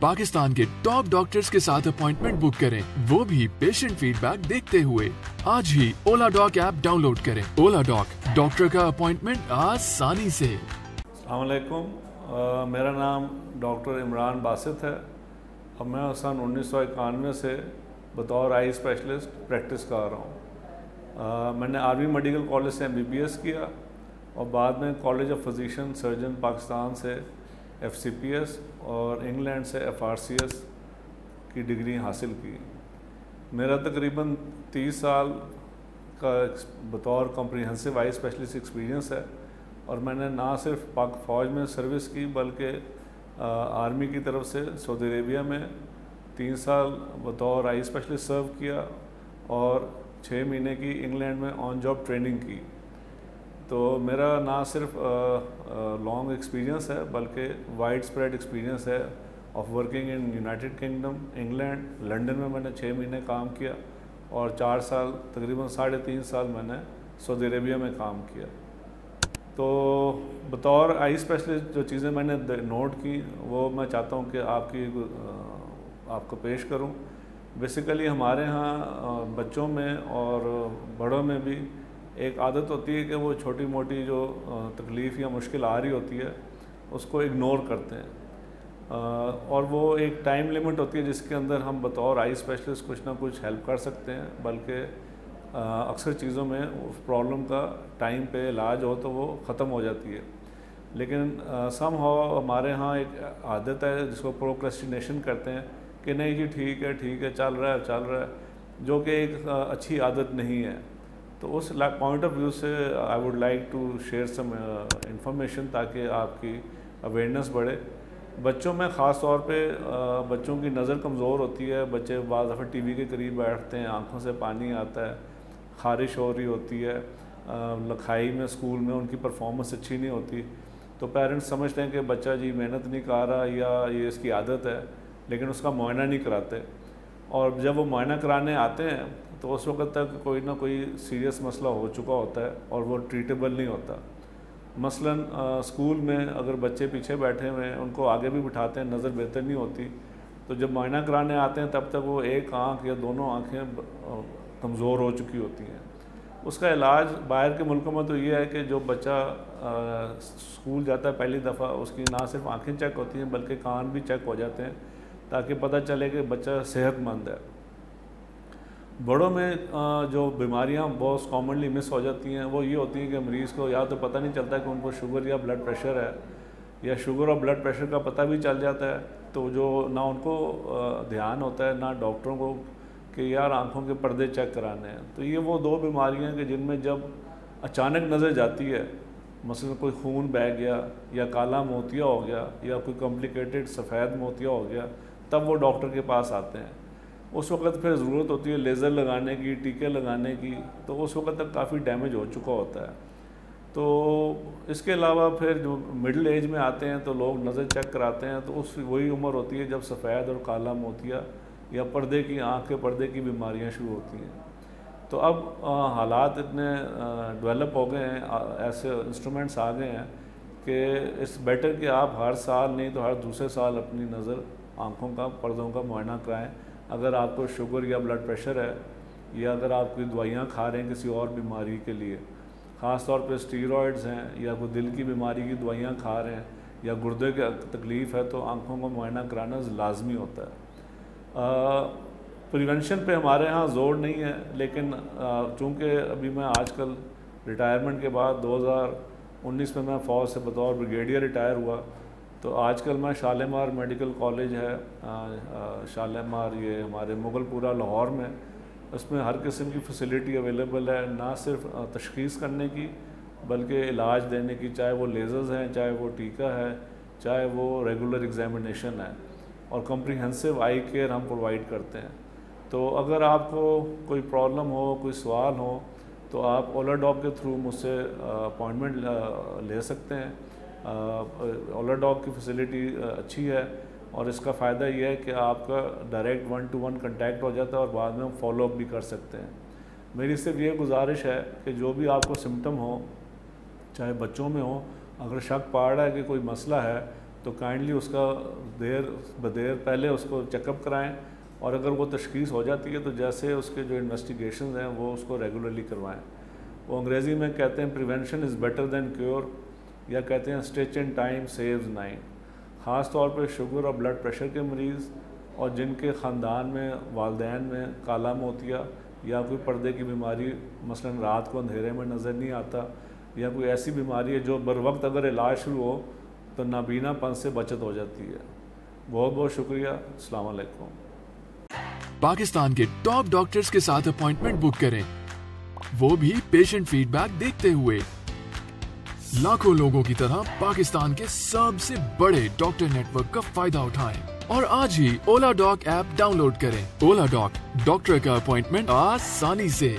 पाकिस्तान के top doctors के साथ अपॉइंटमेंट बुक करें, वो भी पेशेंट फीडबैक देखते हुए। आज ही ओला डॉक ऐप डाउनलोड करें। ओला डॉक, डॉक्टर का अपॉइंटमेंट आसानी से। अस्सलाम वालेकुम, मेरा नाम डॉक्टर इमरान बासित है। अब मैं सन 1991 से बतौर आई स्पेशलिस्ट प्रैक्टिस कर रहा हूँ। मैंने आर्मी मेडिकल कॉलेज से MBBS किया और बाद में college of physician surgeon Pakistan से FCPS और इंग्लैंड से FRCS की डिग्री हासिल की। मेरा तकरीबन 30 साल का बतौर कॉम्प्रिहेंसिव आई स्पेशलिस्ट एक्सपीरियंस है और मैंने ना सिर्फ पाक फ़ौज में सर्विस की बल्कि आर्मी की तरफ से सऊदी अरेबिया में 3 साल बतौर आई स्पेशलिस्ट सर्व किया और 6 महीने की इंग्लैंड में ऑन जॉब ट्रेनिंग की। तो मेरा ना सिर्फ लॉन्ग एक्सपीरियंस है बल्कि वाइड स्प्रेड एक्सपीरियंस है of working in United kingdom, England, London में मैंने 6 महीने काम किया और 4 साल तकरीबन 3.5 साल मैंने सऊदी अरेबिया में काम किया। तो बतौर आई स्पेशलिस्ट जो चीज़ें मैंने नोट की वो मैं चाहता हूँ कि आपको पेश करूँ। बेसिकली हमारे यहाँ बच्चों में और बड़ों में भी एक आदत होती है कि वो छोटी मोटी जो तकलीफ़ या मुश्किल आ रही होती है उसको इग्नोर करते हैं और वो एक टाइम लिमिट होती है जिसके अंदर हम बतौर आई स्पेशलिस्ट कुछ ना कुछ हेल्प कर सकते हैं। बल्कि अक्सर चीज़ों में उस प्रॉब्लम का टाइम पे इलाज हो तो वो ख़त्म हो जाती है। लेकिन समहाउ हमारे यहाँ एक आदत है जिसको प्रोक्रेस्टिनेशन कहते हैं कि नहीं जी ठीक है चल रहा है, जो कि एक अच्छी आदत नहीं है। तो उस पॉइंट ऑफ व्यू से I would like to share some information ताकि आपकी अवेयरनेस बढ़े। बच्चों में ख़ास तौर पे बच्चों की नज़र कमज़ोर होती है। बच्चे बाज़ दफ़ा टीवी के करीब बैठते हैं, आँखों से पानी आता है, ख़ारिश हो रही होती है, लिखाई में स्कूल में उनकी परफॉर्मेंस अच्छी नहीं होती। तो पेरेंट्स समझते हैं कि बच्चा जी मेहनत नहीं कर रहा या ये इसकी आदत है, लेकिन उसका मुआयना नहीं कराते। और जब वो मुआयना कराने आते हैं तो उस वक्त तक कोई ना कोई सीरियस मसला हो चुका होता है और वो ट्रीटेबल नहीं होता। मसलन स्कूल में अगर बच्चे पीछे बैठे हुए हैं उनको आगे भी बिठाते हैं, नज़र बेहतर नहीं होती, तो जब मुआयना कराने आते हैं तब तक वो एक आँख या दोनों आँखें कमज़ोर हो चुकी होती हैं। उसका इलाज बाहर के मुल्कों में तो ये है कि जो बच्चा स्कूल जाता है पहली दफ़ा उसकी ना सिर्फ आँखें चेक होती हैं बल्कि कान भी चेक हो जाते हैं ताकि पता चले कि बच्चा सेहतमंद है। बड़ों में जो बीमारियां बहुत कॉमनली मिस हो जाती हैं वो ये होती हैं कि मरीज़ को या तो पता नहीं चलता कि उनको शुगर या ब्लड प्रेशर है, या शुगर और ब्लड प्रेशर का पता भी चल जाता है तो जो ना उनको ध्यान होता है ना डॉक्टरों को कि यार आँखों के पर्दे चेक कराने हैं। तो ये वो 2 बीमारियाँ हैं कि जिनमें जब अचानक नज़र जाती है, मसलन कोई खून बह गया या काला मोतिया हो गया या कोई कॉम्प्लिकेटेड सफ़ेद मोतिया हो गया, तब वो डॉक्टर के पास आते हैं। उस वक्त फिर ज़रूरत होती है लेज़र लगाने की, टीके लगाने की, तो उस वक्त तक काफ़ी डैमेज हो चुका होता है। तो इसके अलावा फिर जो मिडिल एज में आते हैं तो लोग नज़र चेक कराते हैं तो उस वही उम्र होती है जब सफ़ेद और काला मोतिया या पर्दे की आँख के पर्दे की बीमारियाँ शुरू होती हैं। तो अब हालात इतने डेवलप हो गए हैं, ऐसे इंस्ट्रूमेंट्स आ गए हैं कि इट्स बेटर कि आप हर साल नहीं तो हर दूसरे साल अपनी नज़र आँखों का पर्दों का मुआयना कराएं। अगर आपको शुगर या ब्लड प्रेशर है या अगर आप कोई दवाइयाँ खा रहे हैं किसी और बीमारी के लिए, ख़ास तौर पे स्टीरॉयड्स हैं या कोई दिल की बीमारी की दवाइयाँ खा रहे हैं या गुर्दे की तकलीफ़ है, तो आँखों का मुआयना कराना लाजमी होता है। प्रिवेंशन पे हमारे यहाँ ज़ोर नहीं है, लेकिन चूँकि अभी मैं आजकल रिटायरमेंट के बाद 2019 में मैं फ़ौज से बतौर ब्रिगेडियर रिटायर हुआ, तो आजकल मैं शालीमार मेडिकल कॉलेज है शालीमार, ये हमारे मुगलपुरा लाहौर में, उसमें हर किस्म की फ़ैसिलिटी अवेलेबल है, ना सिर्फ तशख़ीस करने की बल्कि इलाज देने की, चाहे वो लेज़र्स हैं, चाहे वो टीका है, चाहे वो रेगुलर एग्ज़ामिनेशन है, और कॉम्प्रिहेंसिव आई केयर हम प्रोवाइड करते हैं। तो अगर आपको कोई प्रॉब्लम हो, कोई सवाल हो, तो आप ओला डॉक के थ्रू मुझसे अपॉइंटमेंट ले सकते हैं। ओला डॉक की फैसिलिटी अच्छी है और इसका फ़ायदा ये है कि आपका डायरेक्ट 1-to-1 कांटेक्ट हो जाता है और बाद में हम फॉलो अप भी कर सकते हैं। मेरी सिर्फ ये गुजारिश है कि जो भी आपको सिम्टम हो, चाहे बच्चों में हो, अगर शक पड़ रहा है कि कोई मसला है तो काइंडली उसका देर पहले उसको चेकअप कराएं, और अगर वो तशख़ीस हो जाती है तो जैसे उसके जो इन्वेस्टिगेशन हैं वो उसको रेगुलरली करवाएं। वो अंग्रेज़ी में कहते हैं prevention is better than cure, या कहते हैं स्टिच इन टाइम सेव्स 9। ख़ास तौर पर शुगर और ब्लड प्रेशर के मरीज़ और जिनके ख़ानदान में वालदैन में काला मोतिया या कोई पर्दे की बीमारी, मसलन रात को अंधेरे में नज़र नहीं आता, या कोई ऐसी बीमारी है जो बर वक्त अगर इलाज शुरू हो तो नाबीनापन से बचत हो जाती है। बहुत बहुत शुक्रिया। अस्सलाम वालेकुम। पाकिस्तान के टॉप डॉक्टर्स के साथ अपॉइंटमेंट बुक करें, वो भी पेशेंट फीडबैक देखते हुए। लाखों लोगों की तरह पाकिस्तान के सबसे बड़े डॉक्टर नेटवर्क का फायदा उठाएं और आज ही ओला डॉक ऐप डाउनलोड करें। ओला डॉक, डॉक्टर का अपॉइंटमेंट आसानी से।